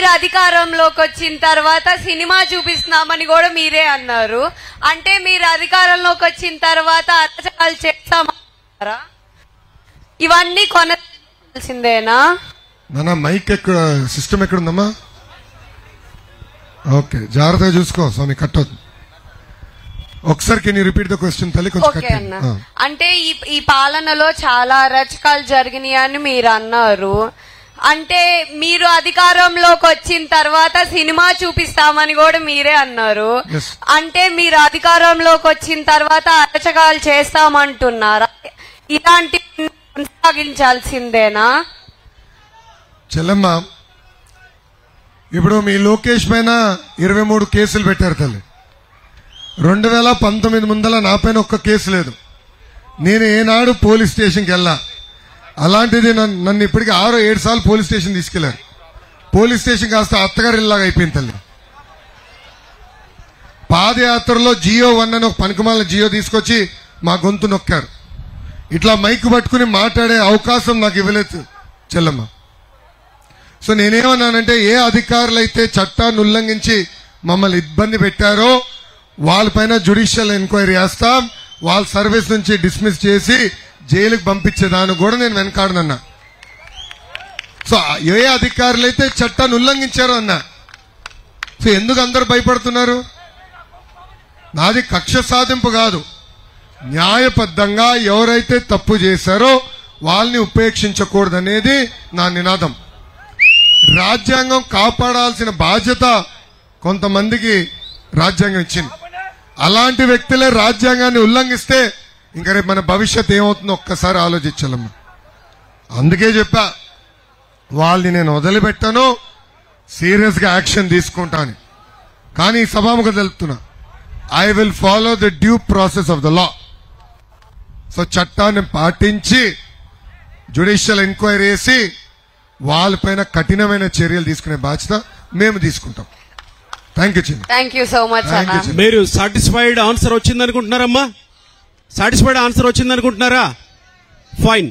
మీరు అధికారంలోకి వచ్చిన తర్వాత సినిమా చూపిస్తున్నామని కూడా మీరే అన్నారు. అంటే మీరు అధికారంలోకి వచ్చిన తర్వాత అరాచకాలు చేస్తామన్నారా? ఇవన్నీ కొనాల్సిందేనా? నాన్న మైక్ ఎక్కడ, సిస్టమ్ ఎక్కడుందమ్మా? ఓకే, జాగ్రత్తగా చూసుకో స్వామి, కట్ అవుతుంది. ఒకసారి can you repeat the question తల్లి? కొంచెం అంటే ఈ పాలనలో చాలా అరాచకాలు జరిగినాయి అని మీరు అన్నారు. అంటే మీరు అధికారంలోకి వచ్చిన తర్వాత సినిమా చూపిస్తామని కూడా మీరే అన్నారు. అంటే మీరు అధికారంలోకి వచ్చిన తర్వాత అరాచకాలు చేస్తామంటున్నారా? ఇలాంటి కొనసాగించాల్సిందేనా? చెల్లమ్మ, ఇప్పుడు మీ లోకేష్ పైన 23 కేసులు పెట్టారు తల్లి. 2019 ముందల నా పైన ఒక్క కేసు లేదు. నేను ఏనాడు పోలీస్ స్టేషన్కి వెళ్ళా. అలాంటిది నన్ను ఇప్పటికీ 6-7 సార్లు పోలీస్ స్టేషన్ తీసుకెళ్లారు. పోలీస్ స్టేషన్ కాస్త అత్తగారిలాగా అయిపోయింది తల్లి. పాదయాత్రలో జియో 1 అని ఒక పనికిమాల జియో తీసుకొచ్చి మా గొంతు నొక్కారు. ఇట్లా మైక్ పట్టుకుని మాట్లాడే అవకాశం నాకు ఇవ్వలేదు చెల్లమ్మ. సో నేనేమన్నానంటే, ఏ అధికారులు అయితే చట్టాన్ని ఉల్లంఘించి మమ్మల్ని ఇబ్బంది పెట్టారో వాళ్ళపైన జ్యుడిషియల్ ఎంక్వైరీ చేస్తాం, వాళ్ళ సర్వీస్ నుంచి డిస్మిస్ చేసి జైలుకి పంపించేదాన్ని కూడా నేను వెనకాడనన్నా. సో ఏ అధికారులు అయితే చట్టాన్ని ఉల్లంఘించారో అన్నా. సో ఎందుకు అందరు భయపడుతున్నారు? నాది కక్ష సాధింపు కాదు. న్యాయబద్ధంగా ఎవరైతే తప్పు చేశారో వాళ్ళని ఉపేక్షించకూడదనేది నా నినాదం. రాజ్యాంగం కాపాడాల్సిన బాధ్యత కొంతమందికి రాజ్యాంగం ఇచ్చింది. అలాంటి వ్యక్తులే రాజ్యాంగాన్ని ఉల్లంఘిస్తే ఇంకా రేపు మన భవిష్యత్ ఏమవుతుందో ఒక్కసారి ఆలోచించాలమ్మా. అందుకే చెప్పా, వాళ్ళని నేను వదిలిపెట్టాను, సీరియస్ గా యాక్షన్ తీసుకుంటాను. కానీ సభాముఖం తెలుపుతున్నా, I will follow the due process of the law. So చట్టాన్ని పాటించి జ్యుడిషియల్ ఎంక్వైరీ చేసి వాళ్ళపైన కఠినమైన చర్యలు తీసుకునే బాధ్యత మేము తీసుకుంటాం. థ్యాంక్ యూ చిన్న. Thank you so much. మీరు సాటిస్ఫైడ్ ఆన్సర్ వచ్చిందనుకుంటున్నారమ్మా? సాటిస్ఫైడ్ ఆన్సర్ వచ్చిందనుకుంటున్నారా? ఫైన్.